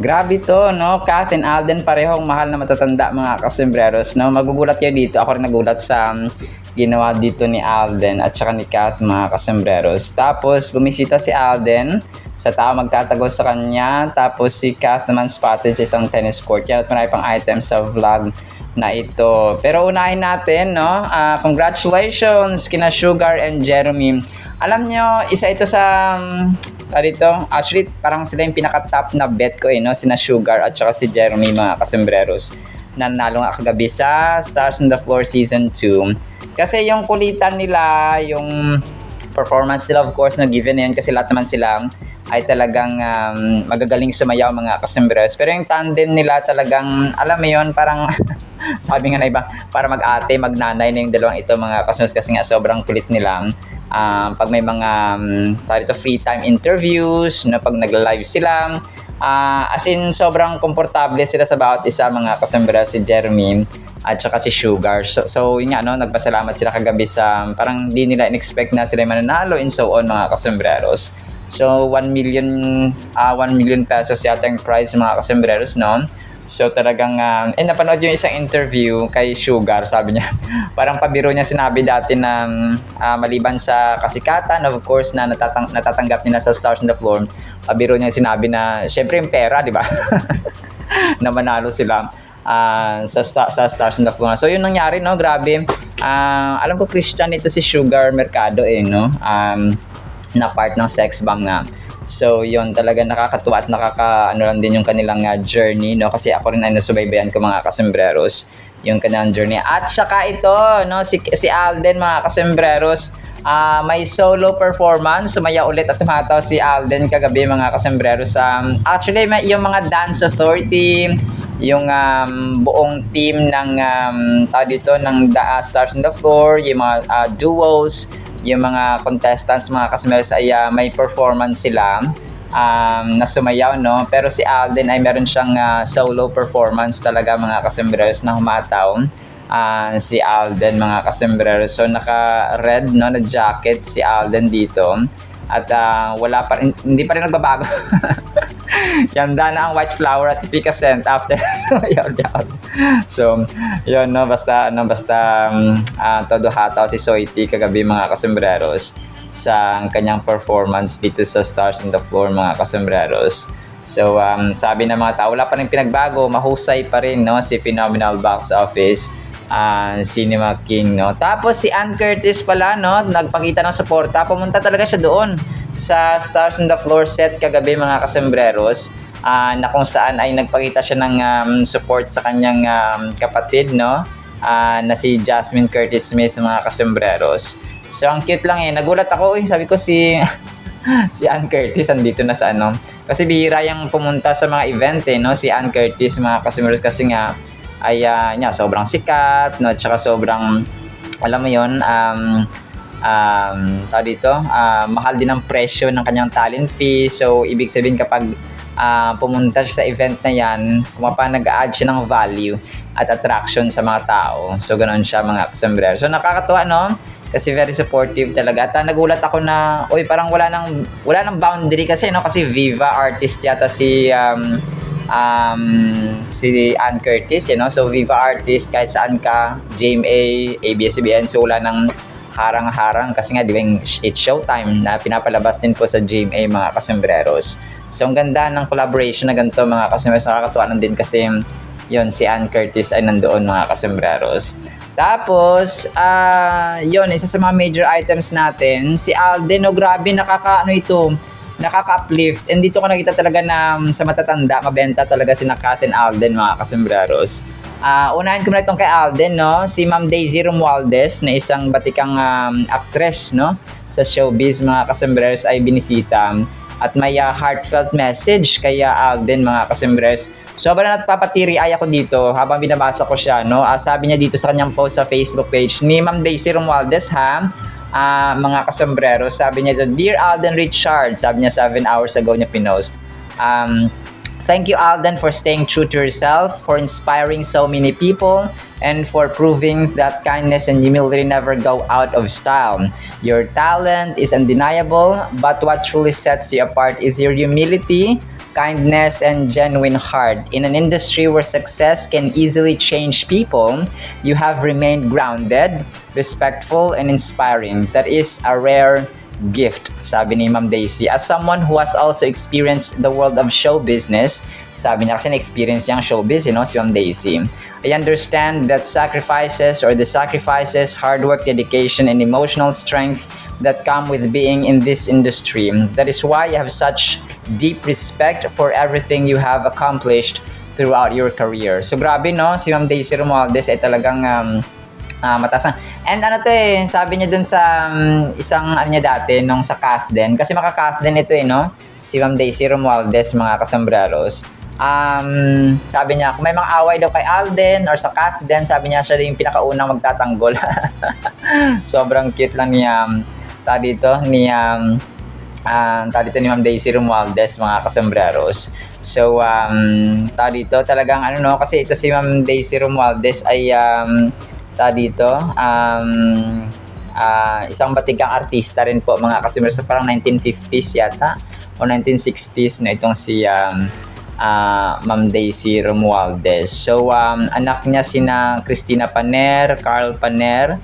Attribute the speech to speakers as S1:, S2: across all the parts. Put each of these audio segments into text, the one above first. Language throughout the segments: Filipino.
S1: Grabe to, no? Kath and Alden, parehong mahal na matatanda mga kasembreros, no? Magugulat kayo dito. Ako rin nagulat sa ginawa dito ni Alden at saka ni Kath mga kasembreros. Tapos, bumisita si Alden sa tao magtatago sa kanya. Tapos, si Kath naman spotted sa isang tennis court. Yan at marami pang items sa vlog na ito. Pero unahin natin, no? Congratulations kina Sugar and Jeremy. Alam nyo, isa ito sa dito, actually parang sila yung pinaka-top na bet ko no? Sina Sugar at saka si Jeremy mga kasembreros. Nanalo nga kagabi sa Stars on the Floor Season 2. Kasi yung kulitan nila, yung performance nila of course na given yun kasi lahat naman sila ay talagang magagaling sumayaw mga kasembreros. Pero yung tandem nila talagang, alam mo yun, parang sabi nga na iba, para mag-ate, magnanay na yung dalawang ito mga kasembreros kasi nga sobrang kulit nila. Pag may mga free time interviews na pag nagla-live sila, as in sobrang komportable sila sa bawat isa mga kasembreros, si Jeremy at saka si Sugar. So yun nga, no, nagpasalamat sila kagabi sa parang di nila in-expect na sila mananalo and so on mga kasembreros. So 1 million pesos yata yung prize mga kasembreros, no? So talagang, napanood yung isang interview kay Sugar, sabi niya, parang pabiro niya sinabi dati na maliban sa kasikatan, of course, na natatanggap nila sa Stars on the Floor, pabiro niya sinabi na, syempre yung pera, di ba? Na manalo sila sa Stars on the Floor. So yun nangyari, no? Grabe. Alam ko Christian ito si Sugar Mercado, no? Na part ng Sex Bomb nga. So, yun talaga nakakatuwa at nakakaano lang din yung kanilang journey, no? Kasi ako rin ay nasubaybayan ko mga kasembreros, yung kanilang journey. At saka ito, no, si Alden mga kasembreros, may solo performance, sumaya ulit at tumataw si Alden kagabi mga kasembreros. Actually, yung mga Dance Authority, yung buong team ng ng Stars on the Floor, yung mga duos, yung mga contestants mga kasembreros ay may performance sila na sumayaw, no? Pero si Alden ay meron siyang solo performance talaga mga kasembreros na humataw. Si Alden mga kasembreros, so naka-red, no, na jacket si Alden dito at wala pa rin, hindi pa rin nagbabago. Ganda na ang white flower at efficacent after so yun, no, basta todo hataw si Soiti kagabi mga kasembreros sa kanyang performance dito sa Stars on the Floor mga kasembreros. So sabi ng mga tao, wala pa rin pinagbago, mahusay pa rin, no, si Phenomenal Box Office Cinema King, no. Tapos si Ann Curtis pala, no, nagpakita ng suporta, pumunta talaga siya doon sa Stars on the Floor set kagabi mga kasembreros, na kung saan ay nagpakita siya ng support sa kanyang kapatid, no, na si Jasmine Curtis Smith mga kasembreros. So ang cute lang nagulat ako, sabi ko si Ann Curtis andito na sa kasi bihira yung pumunta sa mga event no, si Ann Curtis mga kasembreros kasi nga ay sobrang sikat, no, at saka sobrang, alam mo yun, mahal din ang presyo ng kanyang talent fee. So ibig sabihin kapag pumunta siya sa event na yan, nag-a-add siya ng value at attraction sa mga tao. So ganoon siya mga kasembreros. So nakakatuwa, no? Kasi very supportive talaga. At nagulat ako na, parang wala nang boundary kasi, no? Kasi Viva artist yata si Ann Curtis, so Viva artist, kahit saan ka, GMA, ABS-CBN, so wala nang harang-harang kasi nga, di ba, it's showtime na pinapalabas din po sa GMA mga kasembreros. So ang ganda ng collaboration na ganito mga kasembreros, nakakatuwa lang din kasi yun, si Ann Curtis ay nandoon mga kasembreros. Tapos, isa sa mga major items natin, si Alden, grabe, nakaka-uplift. And dito ko nakita talaga na sa matatanda, mabenta talaga si Kath and Alden mga kasembreros. Unahin ko na itong kay Alden, no? Si Ma'am Daisy Romualdez na isang batikang actress, no, sa showbiz mga kasembreros ay binisita at may heartfelt message kay Alden mga kasembreros. Sobrang nagpapatiri-ay ako dito habang binabasa ko siya, no? Sabi niya dito sa kanyang post sa Facebook page ni Ma'am Daisy Romualdez, mga kasembreros, sabi niya doon, Dear Alden Richard, sabi niya 7 hours ago niya pinost. Thank you, Alden, for staying true to yourself, for inspiring so many people, and for proving that kindness and humility never go out of style. Your talent is undeniable, but what truly sets you apart is your humility, kindness, and genuine heart. In an industry where success can easily change people, you have remained grounded, respectful, and inspiring. That is a rare gift, sabi ni Ma'am Daisy. As someone who has also experienced the world of show business, sabi niya kasi na-experience niyang showbiz, si Ma'am Daisy. I understand that the sacrifices, hard work, dedication, and emotional strength that come with being in this industry. That is why I have such deep respect for everything you have accomplished throughout your career. So grabe no, si Ma'am Daisy Romualdez ay talagang mataas. And sabi niya dun sa isang niya dati nung sa Kathden, kasi maka-Kathden ito no, si Ma'am Daisy Romualdez, mga kasambreros. Sabi niya, kung may mga away daw kay Alden or sa Kathden, sabi niya siya yung pinakaunang magtatanggol. Sobrang cute lang niya dito ni Ma'am Daisy Romualdez, mga kasambreros. So dito talagang kasi ito si Ma'am Daisy Romualdez ay isang batigang artista rin po, mga kasambreros. So, parang 1950s yata o 1960s na itong si Ma'am Daisy Romualdez. So anak niya sina Cristina Paner, Carl Paner,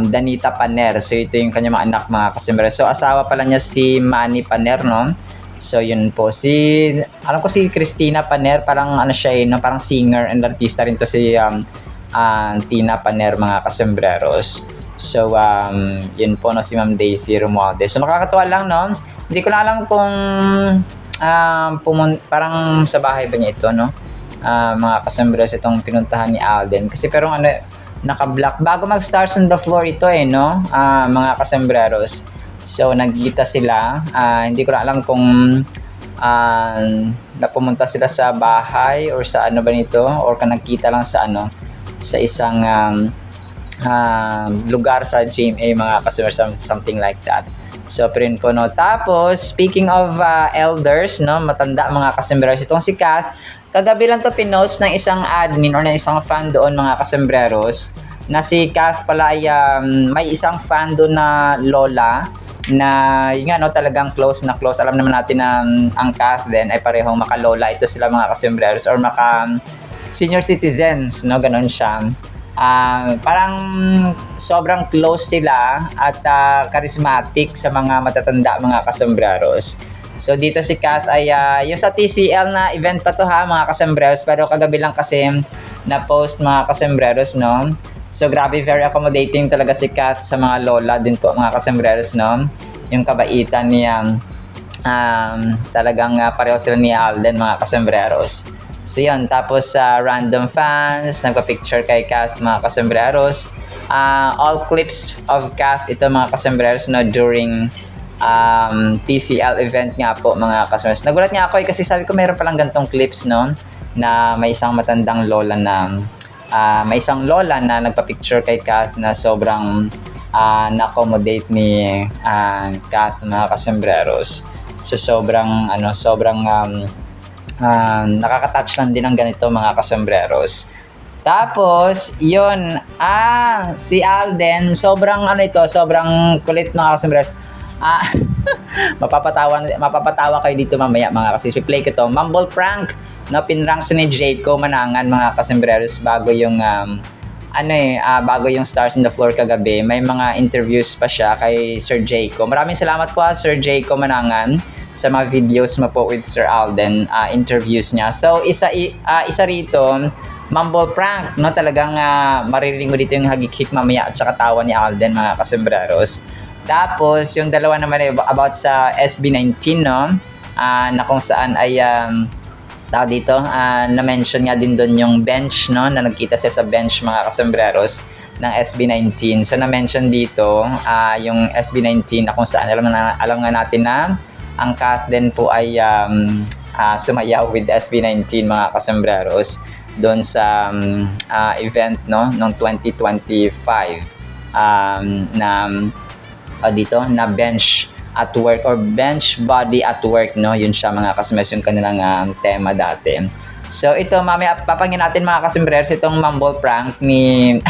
S1: Danita Paner. So ito yung kanyang mga anak, mga kasambreros. So asawa pala niya si Manny Paner, no? So yun po, alam ko si Cristina Paner, parang siya no? Parang singer and artista rin to si Tina Paner, mga kasambreros. So yun po no, si Ma'am Daisy Romualdez. So nakakatuwa lang no, hindi ko na alam kung parang sa bahay ba niya ito no, mga kasambreros, itong pinuntahan ni Alden. Kasi pero naka-block bago mag-Stars on the Floor ito no, mga kasambreros. So nagkita sila, hindi ko na alam kung napumunta sila sa bahay or sa ba nito, or kung nagkita lang sa sa isang lugar sa GMA, mga kasambreros, something like that. So pero po no. Tapos speaking of elders no, matanda, mga kasambreros, itong si Kath, kagabi lang to pinost ng isang admin or ng isang fan doon, mga kasambreros, na si Kath pala ay may isang fan doon na lola na yun nga no, talagang close na close. Alam naman natin na ang Kath din ay parehong makalola ito sila, mga kasambreros, or maka senior citizens no, ganon siya. Parang sobrang close sila at charismatic sa mga matatanda, mga kasambreros. So dito si Kath ay yung sa TCL na event pa to mga kasambreros, pero kagabi lang kasi na post, mga kasambreros no. So grabe, very accommodating talaga si Kath sa mga lola din po, mga kasambreros no. Yung kabaitan niya, talagang pareho sila ni Alden, mga kasambreros. So yun, tapos random fans nagpa-picture kay Kath, mga kasambreros. All clips of Kath ito, mga kasambreros no, during TCL event nga po, mga kasambreros. Nagulat nga ako kasi sabi ko mayroon palang gantong clips no, na may isang matandang lola na may isang lola na nagpa-picture kay Kath na sobrang na-accommodate ni Kath, mga kasambreros. So sobrang nakaka-touch lang din ang ganito, mga kasambreros. Tapos yun, si Alden, sobrang sobrang kulit, mga kasambreros. mapapatawa kayo dito mamaya, mga kasambreros. Play ko to, mumble prank no, pinrank siya ni Jayco Manangan, mga kasambreros, bago yung bago yung Stars on the Floor kagabi. May mga interviews pa siya kay Sir Jayco. Maraming salamat po Sir Jayco Manangan sa mga videos mo po with Sir Alden, interviews niya. So isa rito, mumble prank no, talagang maririnig mo dito yung hagik-hik mamaya at saka tawa ni Alden, mga kasambreros. Tapos yung dalawa naman ay about sa SB19 no, na kung saan ay dito na-mention nga din doon yung bench no, na nagkita siya sa bench, mga kasambreros, ng SB19. So na-mention dito yung SB19 na kung saan alam nga natin na ang Kath din po ay sumayaw with SB19, mga kasambreros, doon sa event no, noong 2025 dito na bench at work or bench body at work no, yun siya, mga kasambreros, yung kanilang tema dati. So ito mamaya papangin natin, mga kasambreros, itong mumble prank ni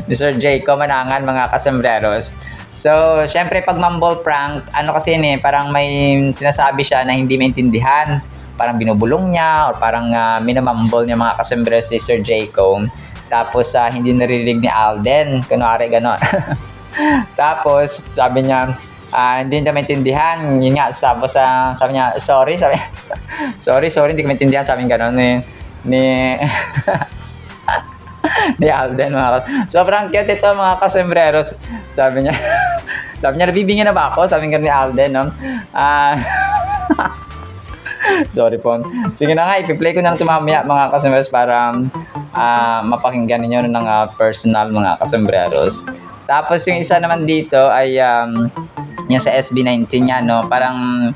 S1: Mr. Jayco Manangan, mga kasambreros. So, syempre pag mumble prank, ano kasi yun eh, parang may sinasabi siya na hindi maintindihan. Parang binubulong niya or parang minamumble niya mga kasembres si Sir Jayco. Tapos hindi naririnig ni Alden. Kunwari gano'n. Tapos sabi niya, hindi niya maintindihan. Yun nga, tapos sabi niya, sorry, sorry, hindi ko maintindihan. Sabi niya gano'n ni ni Alden sobrang cute ito mga kasembreros. Sabi niya nabibingin na ba ako? Sabi nga ni Alden, no? Sorry po. Sige na nga, ipi-play ko na lang mamaya mga kasembreros para mapakinggan ninyo ng personal mga kasembreros. Tapos yung isa naman dito ay yung sa SB19 niya, no? Parang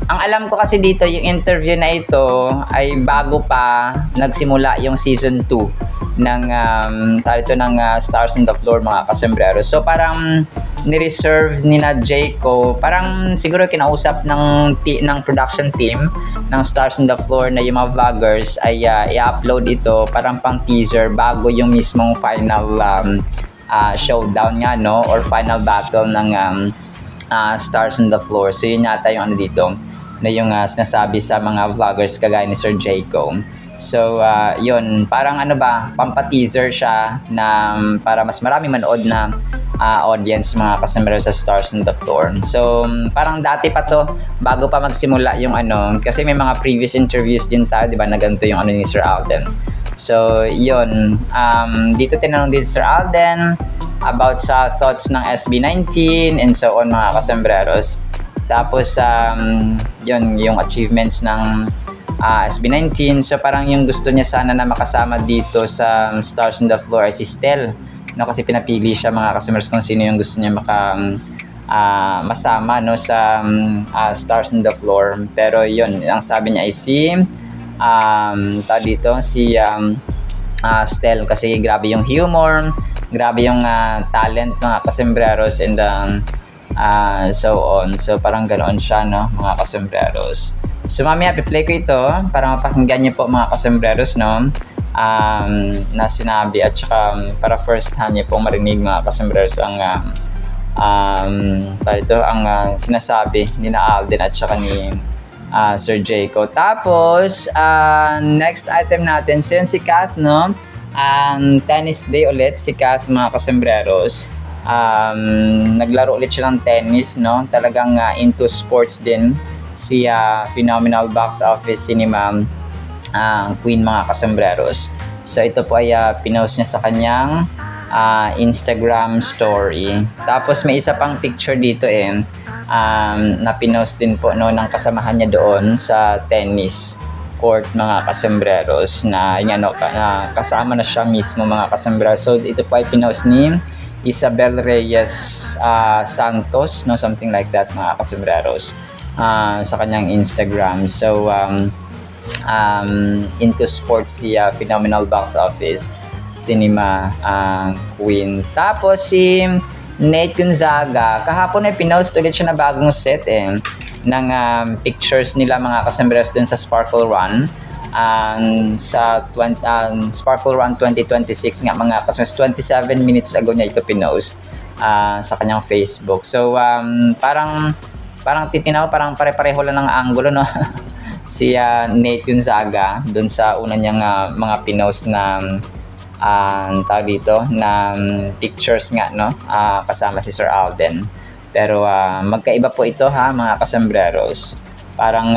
S1: ang alam ko kasi dito, yung interview na ito ay bago pa nagsimula yung season 2 ng ng Stars on the Floor mga kasembreros. So parang ni-reserve ni na Jayco, parang siguro kinausap ng production team ng Stars on the Floor na yung mga vloggers ay i-upload ito parang pang teaser bago yung mismong final showdown nga, no, or final battle ng Stars on the Floor. So yun yata yung ano dito na yung sinasabi sa mga vloggers kagaya ni Sir Jayco. So yun, parang ano ba, pampa-teaser siya na para mas marami manood na audience mga kasembreros sa Stars on the Floor. So parang dati pa to, bago pa magsimula yung ano, kasi may mga previous interviews din tayo, di ba, na ganito yung ano ni Sir Alden. So yun, dito tinanong din Sir Alden about sa thoughts ng SB19 and so on mga kasembreros. Tapos yun, yung achievements ng SB19. So parang yung gusto niya sana na makasama dito sa Stars on the Floor ay si Stel, no, kasi pinapili siya mga kasembreros kung sino yung gusto niya masama, no, sa Stars on the Floor. Pero yun, ang sabi niya ay si Stel, kasi grabe yung humor, grabe yung talent mga kasembreros and so on. So parang ganoon siya, no, mga kasembreros. So mamaya i-play ko ito para mapakinggan niyo po mga kasembreros, no, na sinabi at saka para first hand niyo po marinig mga kasembreros ang sinasabi ni na Alden at saka ni Sir Jayco. Tapos next item natin, so yun si Kath, no, tennis day ulit si Kath mga kasembreros. Naglaro ulit siya ng tennis, no, talagang into sports din si phenomenal box office cinema queen mga kasembreros. So ito po ay pinost niya sa kanyang Instagram story. Tapos may isa pang picture dito na pinost din po, no, ng kasamahan niya doon sa tennis court mga kasembreros na yun, no, kasama na siya mismo mga kasembreros. So ito po ay pinost ni Isabel Reyes Santos, no, something like that mga kasembreros, sa kanyang Instagram. So into sports si phenomenal box office cinema queen. Tapos si Nate Gonzaga, kahapon ay pinost ulit siya na bagong set ng pictures nila mga kasembreros dun sa Sparkle Run. Sa Sparkle Run 2026 nga mga kasembreros, 27 minutes ago niya ito pinost sa kanyang Facebook. So parang titinaw, parang pare-pareho lang ng angulo, no. Si Nate Gonzaga dun sa una niyang mga pinost na tawag dito na pictures nga, no, kasama si Sir Alden. Pero magkaiba po ito ha mga kasembreros. Parang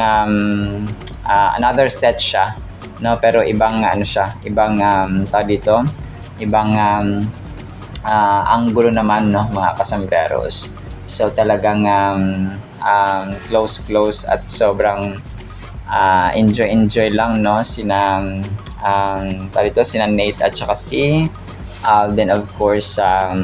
S1: another set siya, no, pero ibang ano siya, ibang tawag dito, ibang angulo naman, no, mga kasembreros. So talagang close at sobrang enjoy lang, no, sina Nate at saka si Alden, of course, sa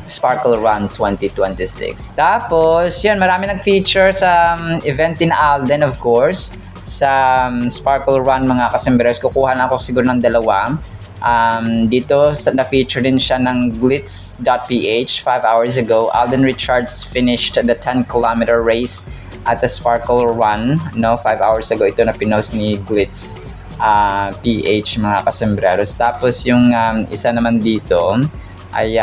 S1: Sparkle Run 2026. Tapos yun, marami nag-feature sa event ni Alden, of course, sa Sparkle Run mga kasembreros. Kukuha na ako siguro ng dalawa. Dito na-feature din siya ng Glitz.ph. 5 hours ago, Alden Richards finished the 10-kilometer race at the Sparkle Run, no, 5 hours ago. Ito na pinost ni Glitz PH mga kasembreros. Tapos yung isa naman dito ay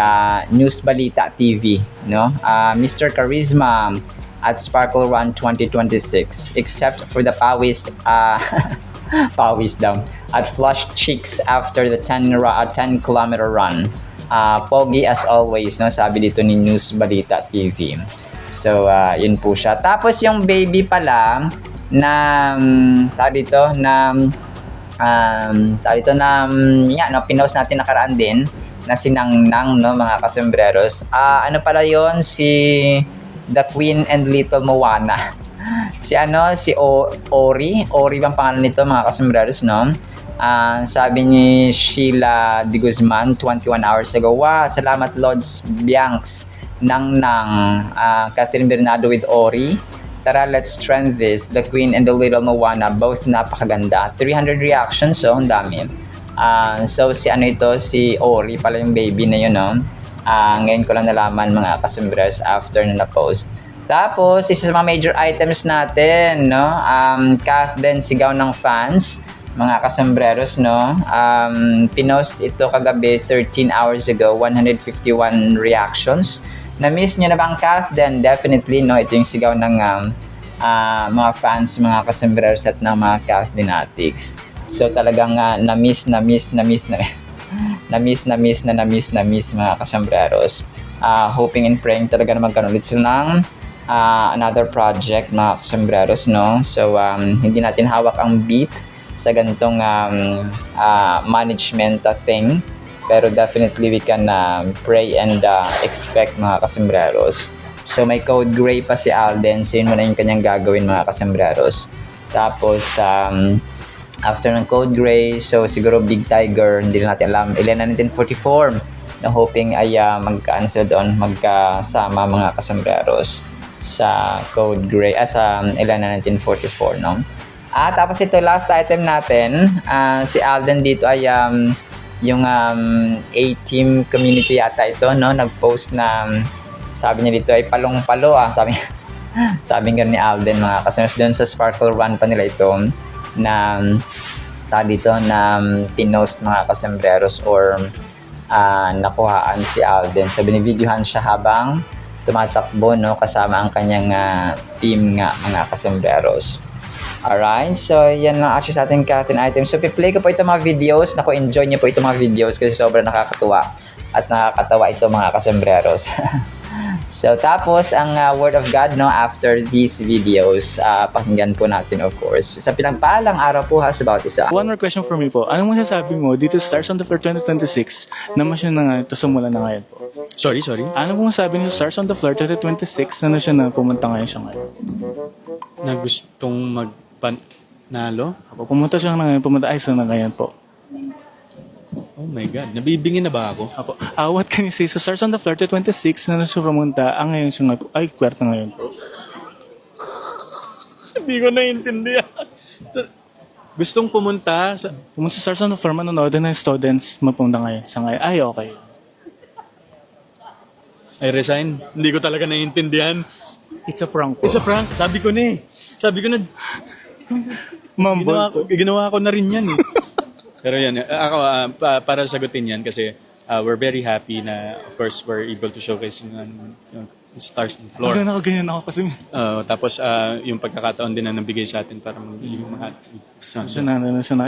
S1: News Balita TV, no? Mr. Charisma at Sparkle Run 2026, except for the pawis pawis daw at flushed cheeks after the 10-kilometer run. Pogi as always, no? Sabi dito ni News Balita TV. So, yun po siya. Tapos yung baby pala na pinost natin nakaraan din na si Nangnang, no, mga kasembreros. Ano pala yon, si The Queen and Little Moana. Si Ori bang pangalan nito, mga kasembreros, no? Sabi ni Sheila De Guzman 21 hours ago, wow, salamat Lods Biancs, Nangnang, Catherine Bernardo with Ori. Tara, let's trend this. The Queen and the Little Moana, both napakaganda. 300 reactions, so ang dami. So si Ori pala yung baby na yun, no? Ngayon ko lang nalaman, mga kasembreros, after na na-post. Tapos, isa sa mga major items natin, no? Kathden, sigaw ng fans, mga kasembreros, no? Pinost ito kagabi, 13 hours ago, 151 reactions. Na-miss nyo na ba ang Kathden? Definitely, no? Ito yung sigaw ng mga fans, mga kasembreros at ng mga Kathdeniatics. So talagang na-miss mga kasembreros. Hoping and praying talaga na magkaroon ulit sila ng another project, mga kasembreros, no? So hindi natin hawak ang beat sa ganitong management thing, pero definitely we can pray and expect, mga kasembreros. So may code gray pa si Alden, so yun muna yung kanyang gagawin, mga kasembreros. Tapos after ng code gray, so siguro Big Tiger, hindi natin alam. Elena 1944, na hoping ay magka-answer doon, magkasama, mga kasembreros, sa code gray, sa Elena 1944, no? Tapos ito, last item natin, si Alden dito ay yung A-Team community yata ito, no? Nag-post na, sabi niya dito ay palong-palo, sabi nga ni Alden, mga kasembreros, doon sa Sparkle Run pa nila ito, na dito na pinost, mga kasembreros, or nakuhaan si Alden. So binibidyohan siya habang tumatakbo, no, kasama ang kanyang team nga, mga kasembreros. Alright, so yan lang actually sa ating Kathdin items. So piplay ko po itong mga videos. Naku, enjoy niyo po itong mga videos kasi sobrang nakakatuwa at nakakatawa ito, mga kasembreros. So tapos ang word of God, no, after these videos, pakinggan po natin, of course. Sa pinagpalang araw po, sa bawat isa.
S2: One more question for me po. Anong masasabi mo dito sa Stars on the Floor 2026 na siya na ito sumula na ngayon po?
S3: Sorry.
S2: Ano pong masabi niyo sa Stars on the Floor 2026 na siya na pumunta ngayon siya ngayon?
S3: Na gustong magpanalo?
S2: Pumunta siya na ngayon, sa na ngayon po.
S3: Oh my God. Nabibingin na ba ako?
S2: Apo. What can you say sa Stars on the Floor 2026 na siya pumunta ngayon siya kwerta ngayon po?
S3: Hindi ko naiintindihan. Gustong pumunta sa...
S2: Pumunta sa Stars on the Floor, manonood ng students mapunta ngayon sa ngayon. Okay.
S3: I resign. Hindi ko talaga naiintindihan.
S2: It's a prank po.
S3: It's a prank. Sabi ko na. Ginawa ko na rin yan eh. Pero yan, ako para sagutin yan kasi we're very happy na of course we're able to showcase yung Stars on the Floor.
S2: Ganyan ako kasi.
S3: Tapos yung pagkakataon din na nabigay sa atin para maging mga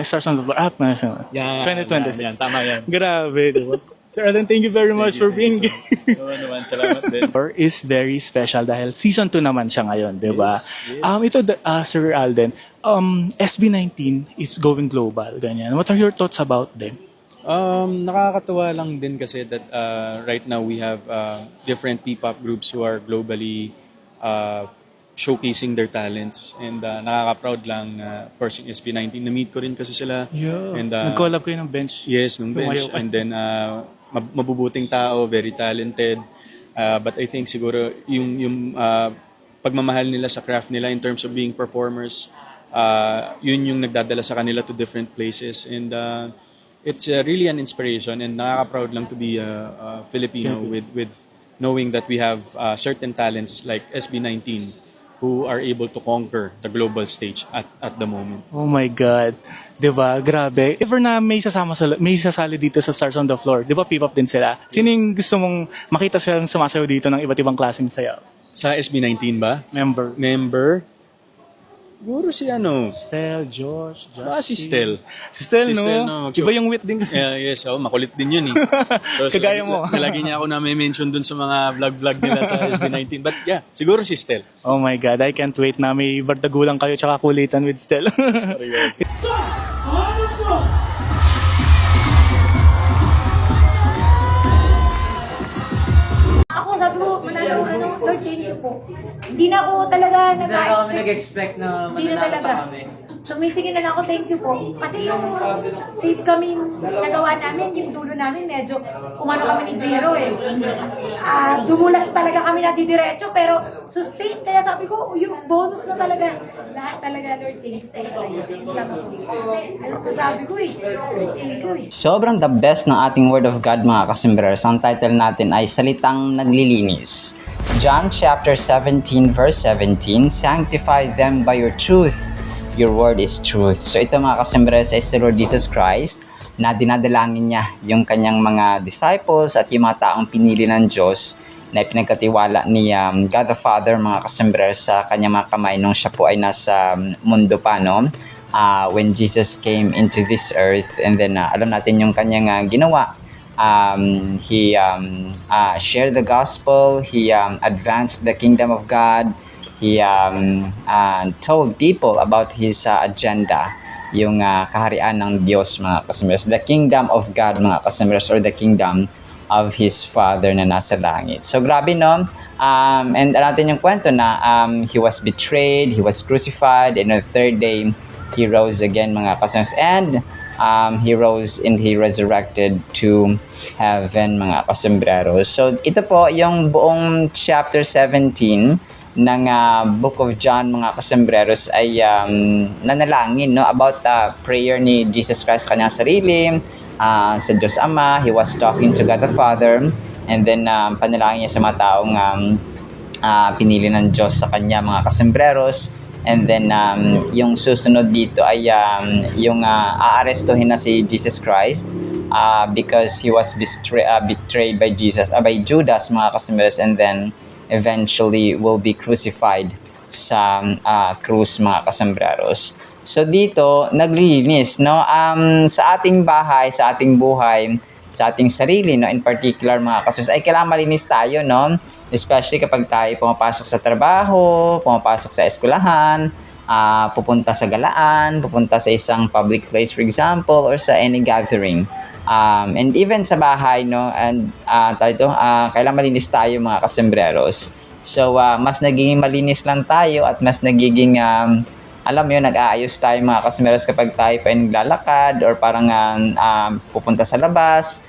S2: Stars on the Floor app na siya.
S3: Yeah,
S2: 2026.
S3: yan, tama yan.
S2: Grabe, diba? Sir Alden, thank you very much for being here.
S3: naman, salamat din.
S2: Is very special dahil season 2 naman siya ngayon, di ba? Yes. Sir Alden, SB19 is going global, ganyan. What are your thoughts about them?
S3: Nakakatuwa lang din kasi that right now we have different P-pop groups who are globally showcasing their talents and nakaka-proud lang of course yung SB19 na-meet ko rin kasi sila.
S2: Yeah.
S3: And
S2: nag-collab kayo ng Bench.
S3: Yes, ng Bench. And then mabubuting tao, very talented. But I think siguro yung pagmamahal nila sa craft nila in terms of being performers, yun yung nagdadala sa kanila to different places. And it's really an inspiration and nakaka-proud lang to be a Filipino with knowing that we have certain talents like SB19 who are able to conquer the global stage at the moment.
S2: Oh my God. 'Di ba? Grabe. Ever na may sasali dito sa Stars on the Floor, 'di ba P-pop din sila? Sino yung gusto mong makita silang sumasayaw dito ng iba't ibang klaseng sayaw?
S3: Sa SB19 ba?
S2: Member?
S3: Siguro si ano?
S2: Stel, Josh, Justin.
S3: Si Stel.
S2: Si Stel,
S3: Si
S2: no?
S3: Stel, no?
S2: Iba yung wit din.
S3: Yes, makulit din yun eh.
S2: Kagaya mo.
S3: Lagi niya ako na-mention dun sa mga vlog nila sa SB19. But yeah, siguro si Stel.
S2: Oh my God, I can't wait na may bardagulang kayo tsaka kulitan with Stel.
S3: Seryoso.
S4: Ako, sabi ko, manalo, Lord, thank you po. Hindi na ako talaga
S5: Hindi na kami
S4: nag-expect.
S5: nag-expect na
S4: Hindi na
S5: mananalo
S4: talaga.
S5: pa kami.
S4: Tumitingin na lang ako, thank you po. Kasi yung save kami nagawa namin, yung dulo namin, medyo umano kami ni Jiro eh. Dumulas talaga kami na didiretso, pero sustain. Kaya sabi ko, yung bonus na talaga. Lahat talaga, Lord, thanks. Thank you. Ano pa sabi ko eh. Thank you eh.
S1: Sobrang the best ng ating Word of God mga kasimbrers. Ang title natin ay Salitang Naglilinis. John chapter 17 verse 17, Sanctify them by your truth. Your word is truth. So ito mga kasimbrers ay si Lord Jesus Christ na dinadalangin niya yung kanyang mga disciples at yung mga taong pinili ng Diyos na pinagkatiwala ni God the Father mga kasimbrers sa kanyang mga kamay nung siya po ay nasa mundo pa, no? When Jesus came into this earth, and then alam natin yung kanyang ginawa. He shared the gospel, he advanced the kingdom of God, he told people about his agenda, yung kaharian ng Diyos mga kasimers, the kingdom of God mga kasimers, or the kingdom of his Father na nasa langit. So grabe, no? And natin yung kwento na he was betrayed, he was crucified, and on the third day he rose again mga kasimers, and he rose and he resurrected to heaven mga kasimbrero. So ito po yung buong chapter 17 ng Book of John mga kasembreros ay nanalangin, no, about prayer ni Jesus Christ kanyang sarili sa Diyos Ama. He was talking to God the Father, and then panalangin niya sa mga taong pinili ng Diyos sa kanya mga kasembreros. And then yung susunod dito ay yung aarestuhin na si Jesus Christ because he was betrayed by Judas mga kasembreros, and then eventually will be crucified sa krus mga kasembreros. So dito naglilinis, no, sa ating bahay, sa ating buhay, sa ating sarili, no, in particular mga kasembreros, ay kailangan malinis tayo, no, especially kapag tayo pumapasok sa trabaho, pumapasok sa eskwelahan, pupunta sa galaan, pupunta sa isang public place for example, or sa any gathering. And even sa bahay, no, and kailangan malinis tayo mga kasembreros. So mas nagiging malinis lang tayo at mas nagiging alam mo yun, nag-aayos tayo mga kasembreros kapag tayo pa naglalakad or parang pupunta sa labas,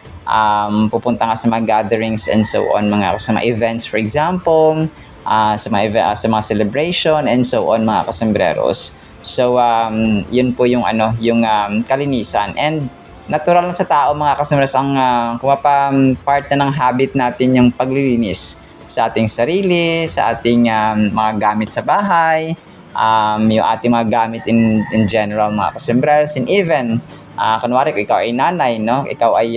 S1: pupunta nga sa mga gatherings and so on, sa mga events for example, sa mga celebration and so on mga kasembreros. So yun po yung kalinisan, and natural lang sa tao mga kasembreros ang part na ng habit natin yung paglilinis sa ating sarili, sa ating mga gamit sa bahay, yung ating mga gamit in general mga kasembreros, and even kunwari kung ikaw ay nanay, no, ikaw ay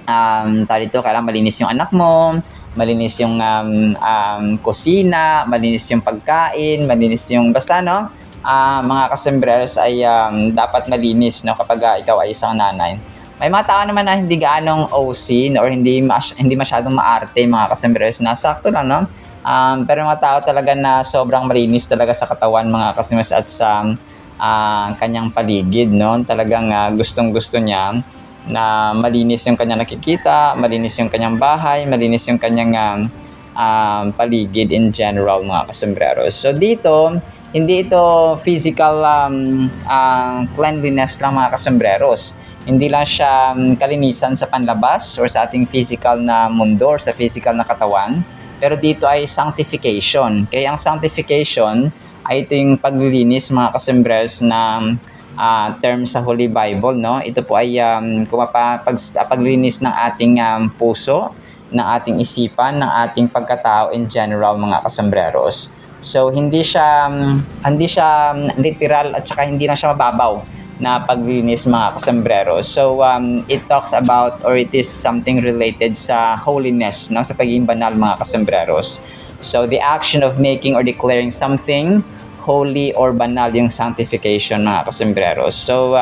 S1: kailangan malinis yung anak mo, malinis yung kusina, malinis yung pagkain, malinis yung basta, no, mga kasembreros ay dapat malinis, no, kapag ikaw ay isang nanay. May mga tao naman na hindi gaanong OC or hindi masyadong maarte mga kasembreros, na sakto lang, no. Pero mga tao talaga na sobrang malinis talaga sa katawan mga kasembreros at sa kanyang paligid, no. Talagang gustong-gusto niya na malinis yung kanyang nakikita, malinis yung kanyang bahay, malinis yung kanyang paligid in general mga kasembreros. So dito, hindi ito physical cleanliness lang mga kasembreros. Hindi lang siya kalinisan sa panlabas or sa ating physical na mundo or sa physical na katawan. Pero dito ay sanctification. Kaya ang sanctification ay ito yung paglilinis mga kasembreros na term sa Holy Bible, no? Ito po ay paglinis ng ating puso, ng ating isipan, ng ating pagkatao in general mga kasembreros. So hindi siya literal at saka hindi na siya mababaw na paglinis mga kasombrero. So it talks about or it is something related sa holiness, no, sa pagiging banal mga kasembreros. So the action of making or declaring something holy or banal yung sanctification mga kasembreros. So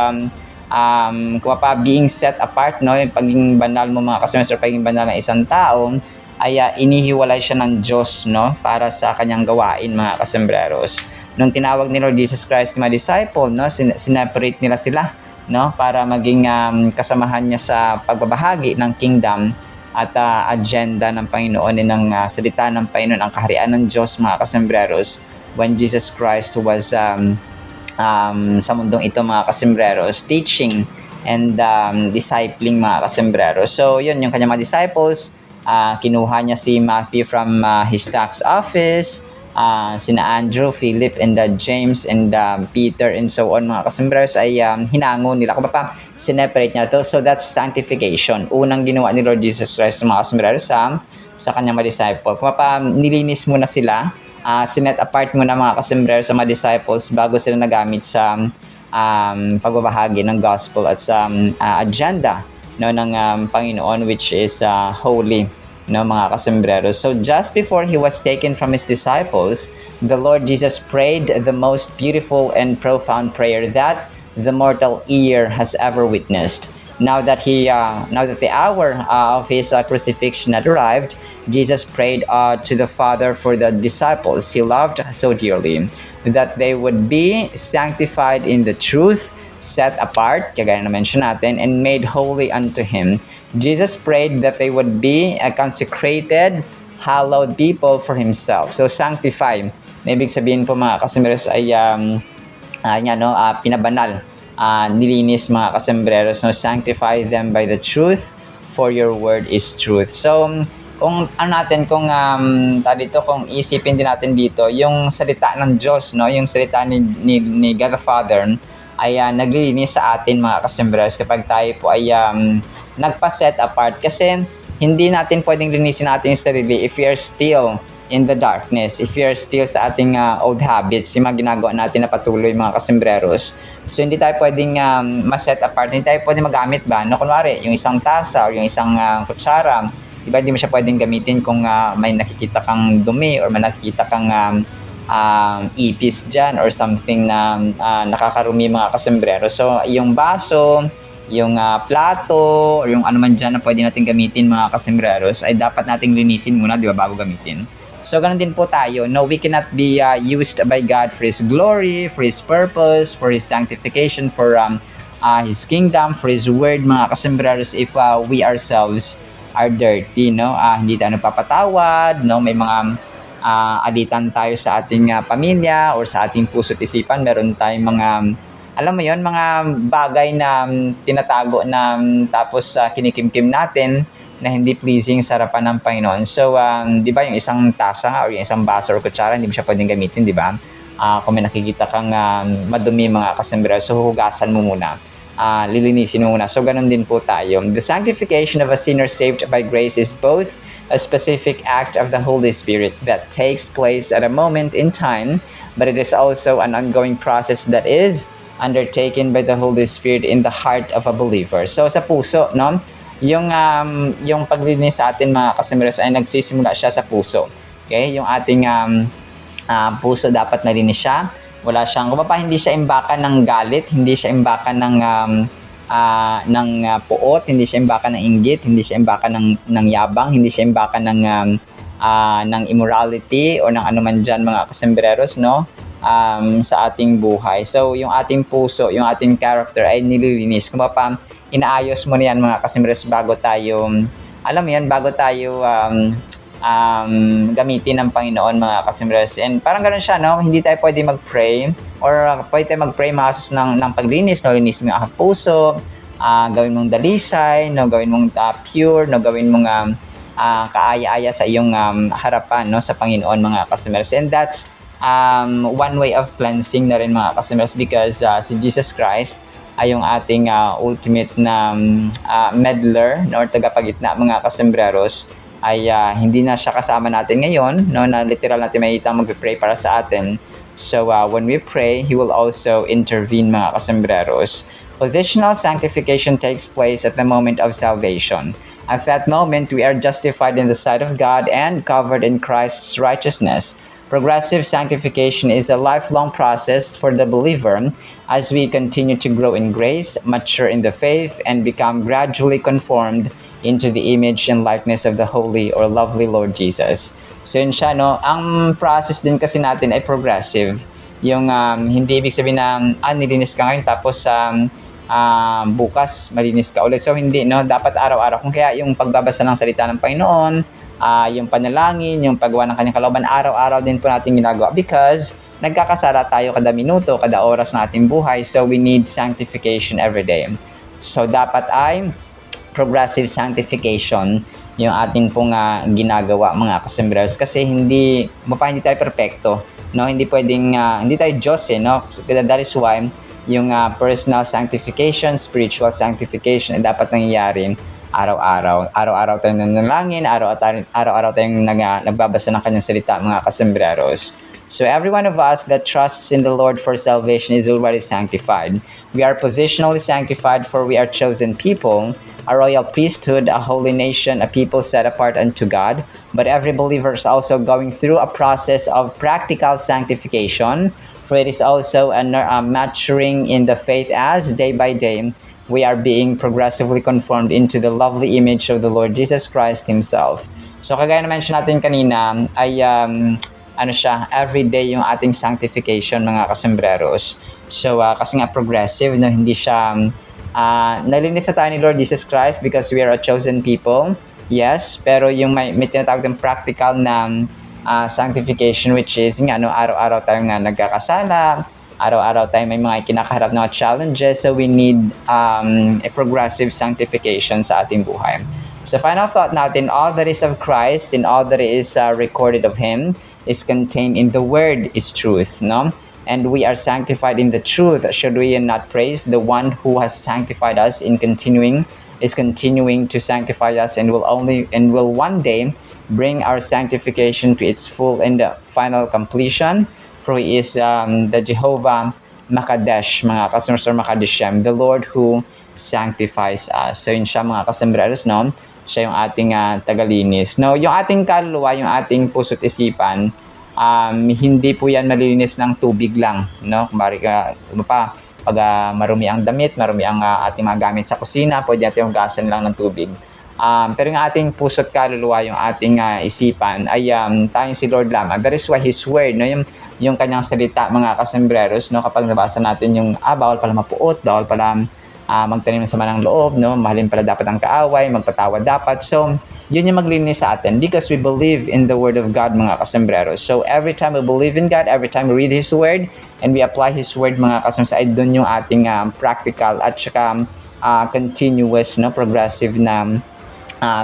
S1: kung pa being set apart, no, yung pagiging banal mo mga kasembreros or pagiging banal ng isang tao ay inihiwalay siya ng Diyos, no, para sa kanyang gawain mga kasembreros. Nung tinawag ni Lord Jesus Christ ng mga disciple, no, sineparate nila sila, no, para maging kasamahan niya sa pagbabahagi ng kingdom at agenda ng Panginoon and ng salita ng Panginoon, ang kaharian ng Diyos mga kasembreros, when Jesus Christ was sa mundong ito mga kasembreros, teaching and discipling mga kasembreros. So yun, yung kanyang mga disciples, kinuha niya si Matthew from his tax office, sina Andrew, Philip, and James, and Peter, and so on mga kasembreros ay hinango nila. Kung pa sineparate niya to. So that's sanctification. Unang ginawa ni Lord Jesus Christ mga kasembreros sa kanyang mga disciple. Kung pa nilinis muna sila, sinet apart muna mga kasembreros sa mga disciples bago sila nagamit sa pagbabahagi ng gospel at sa agenda, no, ng Panginoon, which is holy, no, mga kasembreros. So just before he was taken from his disciples, the Lord Jesus prayed the most beautiful and profound prayer that the mortal ear has ever witnessed. Now that the hour of his crucifixion had arrived, Jesus prayed to the Father for the disciples he loved so dearly, that they would be sanctified in the truth, set apart, kagaya na mention natin, and made holy unto Him. Jesus prayed that they would be a consecrated, hallowed people for Himself. So, sanctify. Ibig sabihin po mga kasembreros ay pinabanal, nilinis mga kasembreros. No? Sanctify them by the truth, for your word is truth. So, kung kung isipin din natin dito, yung salita ng Diyos, no, yung salita ni God the Father, ay naglilinis sa atin mga kasembreros kapag tayo po ay nagpa-set apart, kasi hindi natin pwedeng linisin natin yung sarili if we are still in the darkness, if we are still sa ating old habits, yung mga ginagawa natin na patuloy mga kasembreros. So hindi tayo pwedeng ma-set apart, hindi tayo pwedeng magamit ba, no, kunwari yung isang tasa or yung isang kutsara, diba, hindi mo siya pwedeng gamitin kung may nakikita kang dumi or may nakikita kang ipis dyan or something na nakakarumi mga kasombrero. So, yung baso, yung plato, or yung ano man dyan na pwede natin gamitin mga kasembreros ay dapat nating linisin muna, di ba, bago gamitin. So, ganun din po tayo. No, we cannot be used by God for His glory, for His purpose, for His sanctification, for His kingdom, for His word mga kasembreros if we ourselves are dirty, no? Hindi tayo nagpapatawad, no? May mga alitan tayo sa ating pamilya or sa ating puso't isipan. Meron tayong mga, alam mo yon, mga bagay na tinatago na tapos kinikimkim natin na hindi pleasing sa harapan ng Panginoon. So, di ba, yung isang tasa nga, or yung isang baso or kutsara, hindi mo siya pwedeng gamitin, di ba? Kung may nakikita kang madumi mga kasembreros, so hugasan mo muna. Lilinisin mo muna. So, ganun din po tayo. The sanctification of a sinner saved by grace is both a specific act of the Holy Spirit that takes place at a moment in time, but it is also an ongoing process that is undertaken by the Holy Spirit in the heart of a believer. So, sa puso, no? Yung paglinis sa atin mga kasembreros ay nagsisimula siya sa puso. Okay? Yung ating puso dapat nalinis siya. Wala siyang, kung pa hindi siya imbakan ng galit, hindi siya imbakan ng puot, hindi siya imbakan ng inggit, hindi siya imbakan ng yabang, hindi siya imbakan ng immorality o ng anuman dyan mga kasembreros, no? Sa ating buhay. So, yung ating puso, yung ating character ay nililinis. Kung pa inaayos mo na yan mga kasembreros bago tayo, alam mo yan, bago tayo gamitin ng Panginoon mga kasembreros. And parang ganoon siya, no? Hindi tayo pwede mag-pray or pwede tayo mag-pray masus ng paglinis, no? Linis mo yung puso, gawin mong dalisay, no? Gawin mong pure, no? Gawin mong kaaya-aya sa iyong harapan, no? Sa Panginoon mga kasembreros. And that's one way of cleansing na rin mga kasembreros, because si Jesus Christ ay yung ating ultimate na meddler, no? Or tagapagitna mga kasembreros ay hindi na siya kasama natin ngayon, no, na literal natin makita mag-pray para sa atin. So when we pray, He will also intervene, mga kasembreros. Positional sanctification takes place at the moment of salvation. At that moment, we are justified in the sight of God and covered in Christ's righteousness. Progressive sanctification is a lifelong process for the believer as we continue to grow in grace, mature in the faith, and become gradually conformed into the image and likeness of the holy or lovely Lord Jesus. So yun siya, no? Ang process din kasi natin ay progressive. Yung hindi ibig sabihin na nilinis ka ngayon tapos bukas malinis ka ulit. So hindi, no? Dapat araw-araw. Kung kaya yung pagbabasa ng salita ng Panginoon, yung panalangin, yung paggawa ng kanyang kalooban, araw-araw din po natin ginagawa because nagkakasala tayo kada minuto, kada oras ng ating buhay. So we need sanctification every day. So dapat ay progressive sanctification yung ating pong ginagawa, mga kasembreros, kasi hindi tayo perfecto, no? Hindi pwedeng hindi tayo Diyos, no? So, that is why yung personal sanctification, spiritual sanctification ay dapat nangyayari araw-araw tayong nanalangin, araw-araw tayong nagbabasa ng kanyang salita, mga kasembreros. So every one of us that trusts in the Lord for salvation is already sanctified. We are positionally sanctified, for we are chosen people, a royal priesthood, a holy nation, a people set apart unto God. But every believer is also going through a process of practical sanctification, for it is also a maturing in the faith as day by day we are being progressively conformed into the lovely image of the Lord Jesus Christ Himself. So kagaya na mention natin kanina ay everyday yung ating sanctification, mga kasembreros. So kasi nga progressive, no, hindi siya nalinis na tayo ni Lord Jesus Christ because we are a chosen people. Yes, pero yung may tinatawag ng practical na sanctification, which is nga, no, araw-araw tayong nagkakasala, araw-araw tayo may mga kinakaharap na challenges, so we need a progressive sanctification sa ating buhay. So final thought natin, all that is of Christ and all that is recorded of Him is contained in the Word is truth, no? And we are sanctified in the truth. Should we not praise the one who has sanctified us is continuing to sanctify us and will one day bring our sanctification to its full and final completion. For He is the Jehovah Makadesh, mga kasembreros, or Makadeshem, the Lord who sanctifies us. So yun siya, mga kasembreros, no? Siya yung ating tagalinis. No, yung ating kaluluwa, yung ating puso't isipan, hindi po yan malilinis ng tubig lang, no? Kumari pag marumi ang damit, marumi ang ating mga gamit sa kusina, pwede natin hugasan lang ng tubig. Pero yung ating puso't kaluluwa, yung ating isipan ay tayong si Lord lamang. That is why His Word, no, yung kanyang salita, mga kasembreros, no, kapag nabasa natin yung bawal pala mapuot, bawal pala magtanim ng sama ng loob, no, mahalin pala dapat ang kaaway, magpatawad dapat. So yun yung maglinis sa atin because we believe in the Word of God, mga kasembreros. So every time we believe in God, every time we read His Word and we apply His Word, mga kasembreros, ay doon yung ating practical at saka continuous, no, progressive na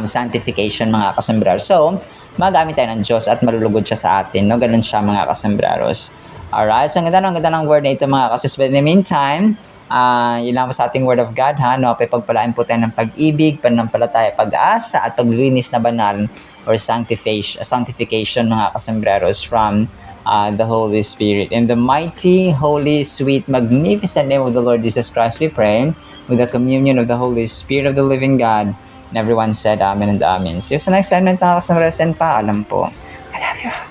S1: sanctification, mga kasembreros. So magamit tayo ng Diyos at malulugod siya sa atin, no? Ganun siya, mga kasembreros. Alright, so ang ganda ng word na ito, mga kasembreros. In the meantime, yun lang po sa ating Word of God, ha? No? Pagpalain po tayo ng pag-ibig, pananampalataya, pag-asa, at paglinis na banal or sanctification, mga kasembreros, from the Holy Spirit. In the mighty, holy, sweet, magnificent name of the Lord Jesus Christ, we pray, with the communion of the Holy Spirit of the living God. And everyone said Amen and Amen. See you sa next segment, mga kasembreros, and paalam po. I love you.